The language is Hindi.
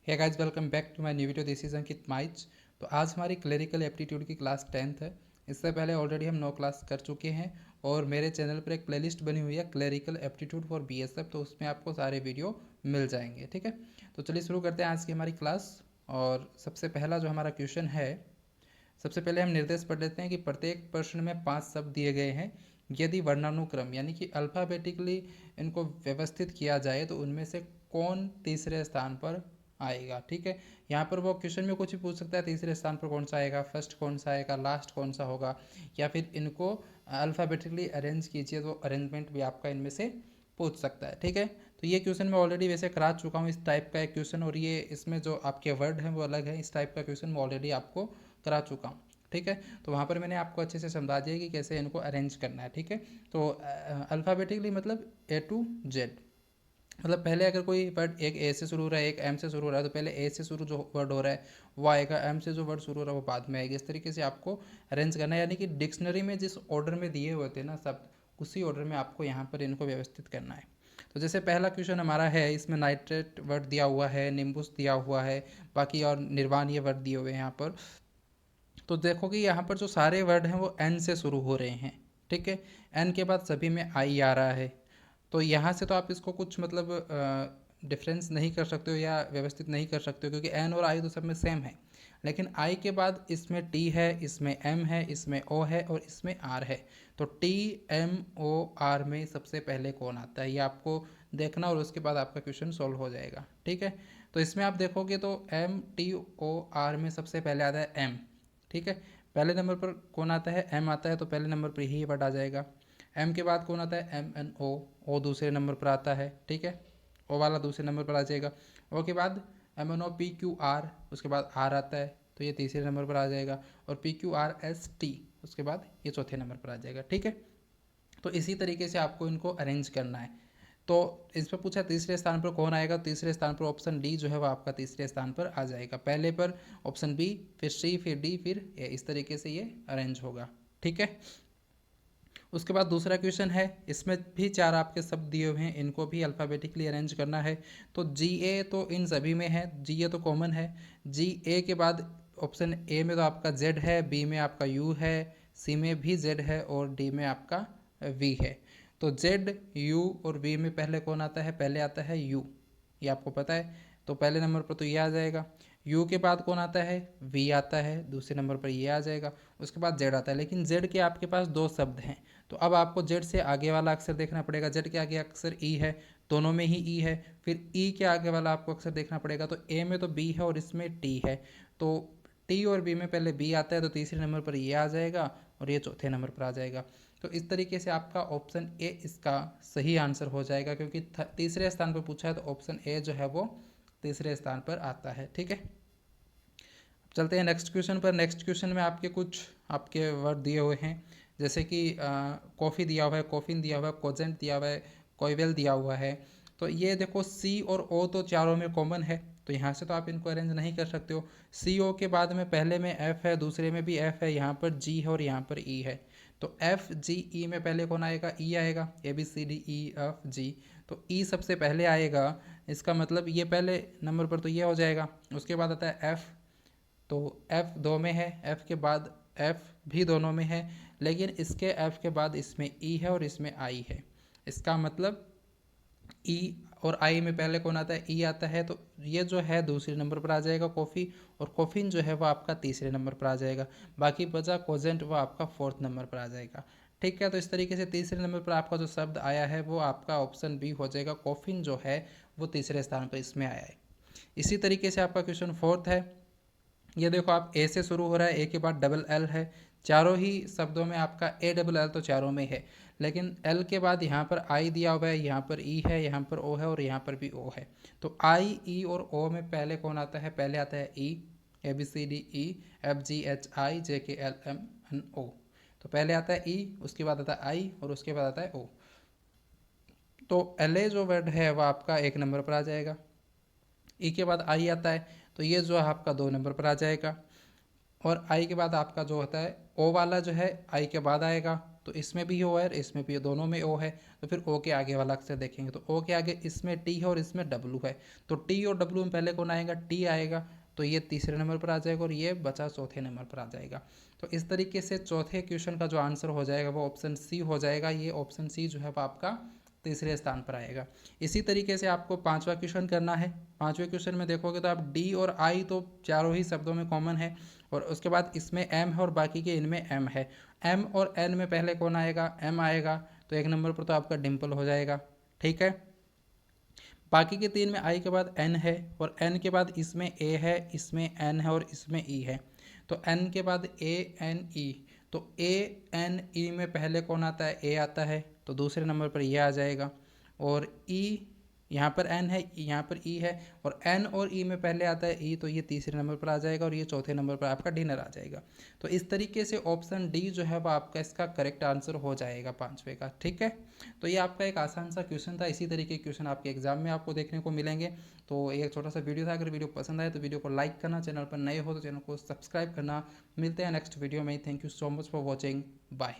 Hey guys, welcome back to my new video. This is Ankit माइच। तो आज हमारी क्लरिकल एप्टीट्यूड की क्लास 10th है। इससे पहले ऑलरेडी हम 9 क्लास कर चुके हैं और मेरे चैनल पर एक प्लेलिस्ट बनी हुई है क्लरिकल एप्टीट्यूड फॉर बीएसएफ, तो उसमें आपको सारे वीडियो मिल जाएंगे। ठीक है, तो चलिए शुरू करते हैं आज की हमारी क्लास। और सबसे पहला जो हमारा क्वेश्चन है, सबसे पहले हम निर्देश पढ़ लेते हैं कि प्रत्येक प्रश्न में 5 शब्द दिए गए हैं। यदि वर्णानुक्रम यानी कि अल्फ़ाबेटिकली इनको व्यवस्थित किया जाए तो उनमें से कौन तीसरे स्थान पर आएगा। ठीक है, यहाँ पर वो क्वेश्चन में कुछ भी पूछ सकता है, तीसरे स्थान पर कौन सा आएगा, फर्स्ट कौन सा आएगा, लास्ट कौन सा होगा, या फिर इनको अल्फ़ाबेटिकली अरेंज कीजिए, तो अरेंजमेंट भी आपका इनमें से पूछ सकता है। ठीक है, तो ये क्वेश्चन मैं ऑलरेडी वैसे करा चुका हूँ, इस टाइप का एक क्वेश्चन, और ये इसमें जो आपके वर्ड हैं वो अलग है। इस टाइप का क्वेश्चन मैं ऑलरेडी आपको करा चुका हूँ। ठीक है, तो वहाँ पर मैंने आपको अच्छे से समझा दिया कि कैसे इनको अरेंज करना है। ठीक है, तो अल्फ़ाबेटिकली मतलब ए टू जेड, मतलब पहले अगर कोई वर्ड एक ए से शुरू हो रहा है, एक एम से शुरू हो रहा है, तो पहले ए से शुरू जो वर्ड हो रहा है वो आएगा, एम से जो वर्ड शुरू हो रहा है वो बाद में आएगा। इस तरीके से आपको अरेंज करना है, यानी कि डिक्शनरी में जिस ऑर्डर में दिए हुए थे ना शब्द, उसी ऑर्डर में आपको यहाँ पर इनको व्यवस्थित करना है। तो जैसे पहला क्वेश्चन हमारा है, इसमें नाइट्रेट वर्ड दिया हुआ है, निम्बुस दिया हुआ है, बाकी और निर्वाण ये वर्ड दिए हुए हैं यहाँ पर। तो देखो कि यहाँ पर जो सारे वर्ड हैं वो एन से शुरू हो रहे हैं। ठीक है, एन के बाद सभी में आई आ रहा है। तो यहाँ से तो आप इसको कुछ मतलब डिफरेंस नहीं कर सकते हो या व्यवस्थित नहीं कर सकते हो, क्योंकि एन और आई तो सब में सेम है। लेकिन आई के बाद इसमें टी है, इसमें एम है, इसमें ओ है और इसमें आर है। तो टी एम ओ आर में सबसे पहले कौन आता है, ये आपको देखना, और उसके बाद आपका क्वेश्चन सॉल्व हो जाएगा। ठीक है, तो इसमें आप देखोगे तो एम टी ओ आर में सबसे पहले आता है एम। ठीक है, पहले नंबर पर कौन आता है, एम आता है, तो पहले नंबर पर ही वर्ड आ जाएगा। एम के बाद कौन आता है, एम एन ओ दूसरे नंबर पर आता है। ठीक है, ओ वाला दूसरे नंबर पर आ जाएगा। ओ के बाद M N O P Q R, उसके बाद आर आता है, तो ये तीसरे नंबर पर आ जाएगा। और P Q R S T, उसके बाद ये चौथे नंबर पर आ जाएगा। ठीक है, तो इसी तरीके से आपको इनको अरेंज करना है। तो इस पर पूछा तीसरे स्थान पर कौन आएगा, तीसरे स्थान पर ऑप्शन डी जो है वो आपका तीसरे स्थान पर आ जाएगा। पहले पर ऑप्शन बी, फिर सी, फिर डी, फिर ए, इस तरीके से ये अरेंज होगा। ठीक है, उसके बाद दूसरा क्वेश्चन है, इसमें भी 4 आपके शब्द दिए हुए हैं, इनको भी अल्फ़ाबेटिकली अरेंज करना है। तो जी ए तो इन सभी में है, जी ए तो कॉमन है। जी ए के बाद ऑप्शन ए में तो आपका जेड है, बी में आपका यू है, सी में भी जेड है और डी में आपका वी है। तो जेड, यू और वी में पहले कौन आता है, पहले आता है यू, ये आपको पता है। तो पहले नंबर पर तो ये आ जाएगा। यू के बाद कौन आता है, वी आता है, दूसरे नंबर पर ये आ जाएगा। उसके बाद जेड आता है, लेकिन जेड के आपके पास 2 शब्द हैं, तो अब आपको जेड से आगे वाला अक्षर देखना पड़ेगा। जेड के आगे अक्षर ई है, दोनों में ही ई है। फिर ई के आगे वाला आपको अक्षर देखना पड़ेगा, तो ए में तो बी है और इसमें टी है। तो टी और बी में पहले बी आता है, तो तीसरे नंबर पर ये आ जाएगा और ये चौथे नंबर पर आ जाएगा। तो इस तरीके से आपका ऑप्शन ए इसका सही आंसर हो जाएगा, क्योंकि तीसरे स्थान पर पूछा है तो ऑप्शन ए जो है वो तीसरे स्थान पर आता है। ठीक है, चलते हैं नेक्स्ट क्वेश्चन पर। नेक्स्ट क्वेश्चन में आपके कुछ आपके वर्ड दिए हुए हैं, जैसे कि कॉफ़ी दिया हुआ है, कॉफिन दिया हुआ है, कोजेंट दिया हुआ है, कोयवेल दिया हुआ है। तो ये देखो सी और ओ तो चारों में कॉमन है, तो यहाँ से तो आप इनको अरेंज नहीं कर सकते हो। सी ओ के बाद में पहले में एफ है, दूसरे में भी एफ है, यहाँ पर जी है और यहाँ पर ई है। तो एफ जी ई में पहले कौन आएगा, ई आएगा, A B C D E F G, तो ई सबसे पहले आएगा। इसका मतलब ये पहले नंबर पर तो ये हो जाएगा। उसके बाद आता है एफ, तो F दो में है, F के बाद F भी दोनों में है, लेकिन इसके F के बाद इसमें E है और इसमें I है। इसका मतलब E और I में पहले कौन आता है, E आता है, तो ये जो है दूसरे नंबर पर आ जाएगा कॉफ़ी, और कॉफ़िन जो है वो आपका तीसरे नंबर पर आ जाएगा। बाकी बचा कोजेंट, वो आपका 4th नंबर पर आ जाएगा। ठीक है, तो इस तरीके से तीसरे नंबर पर आपका जो शब्द आया है वो आपका ऑप्शन बी हो जाएगा। कॉफ़िन जो है वो तीसरे स्थान पर इसमें आया है। इसी तरीके से आपका क्वेश्चन 4th है, ये देखो आप ए से शुरू हो रहा है, ए के बाद डबल एल है, चारों ही शब्दों में आपका ए डबल एल तो चारों में है, लेकिन एल के बाद यहाँ पर आई दिया हुआ है, यहाँ पर ई है, यहाँ पर ओ है और यहाँ पर भी ओ है। तो आई, ई और ओ में पहले कौन आता है, पहले आता है E, A B C D E F G H I J K L M N ओ। तो पहले आता है ई, उसके बाद आता है आई और उसके बाद आता है ओ। तो एल ए जो वर्ड है वह आपका 1 नंबर पर आ जाएगा। ई के बाद आई आता है, तो ये जो है आपका 2 नंबर पर आ जाएगा। और आई के बाद आपका जो होता है ओ वाला जो है आई के बाद आएगा, तो इसमें भी ओ है, इसमें भी दोनों में ओ है, तो फिर ओ के आगे वाला अक्षर देखेंगे तो ओ के आगे इसमें टी है और इसमें डब्लू है, तो टी और डब्लू में पहले कौन आएगा, टी आएगा, तो ये तीसरे नंबर पर आ जाएगा और ये बचा चौथे नंबर पर आ जाएगा। तो इस तरीके से चौथे क्वेश्चन का जो आंसर हो जाएगा वो ऑप्शन सी हो जाएगा, ये ऑप्शन सी जो है वो आपका तीसरे स्थान पर आएगा। इसी तरीके से आपको पांचवा क्वेश्चन करना है। पांचवें क्वेश्चन में देखोगे तो आप डी और आई तो चारों ही शब्दों में कॉमन है, और उसके बाद इसमें एम है और बाकी के इनमें एम है। एम और एन में पहले कौन आएगा, एम आएगा, तो एक नंबर पर तो आपका डिम्पल हो जाएगा, ठीक है। बाकी के तीन में आई के बाद एन है और एन के बाद इसमें ए है, इसमें एन है और इसमें ई है, तो एन के बाद ए एन ई, तो ए एन ई में पहले कौन आता है, ए आता है, तो दूसरे नंबर पर ये आ जाएगा। और ई यहाँ पर एन है, यहाँ पर ई है, और एन और ई में पहले आता है ई, तो ये तीसरे नंबर पर आ जाएगा और ये चौथे नंबर पर आपका डिनर आ जाएगा। तो इस तरीके से ऑप्शन डी जो है वो आपका इसका करेक्ट आंसर हो जाएगा पांचवे का, ठीक है। तो ये आपका एक आसान सा क्वेश्चन था, इसी तरीके के क्वेश्चन आपके एग्जाम में आपको देखने को मिलेंगे। तो एक छोटा सा वीडियो था, अगर वीडियो पसंद आए तो वीडियो को लाइक करना, चैनल पर नए हो तो चैनल को सब्सक्राइब करना। मिलते हैं नेक्स्ट वीडियो में। Thank you so much for watching, bye.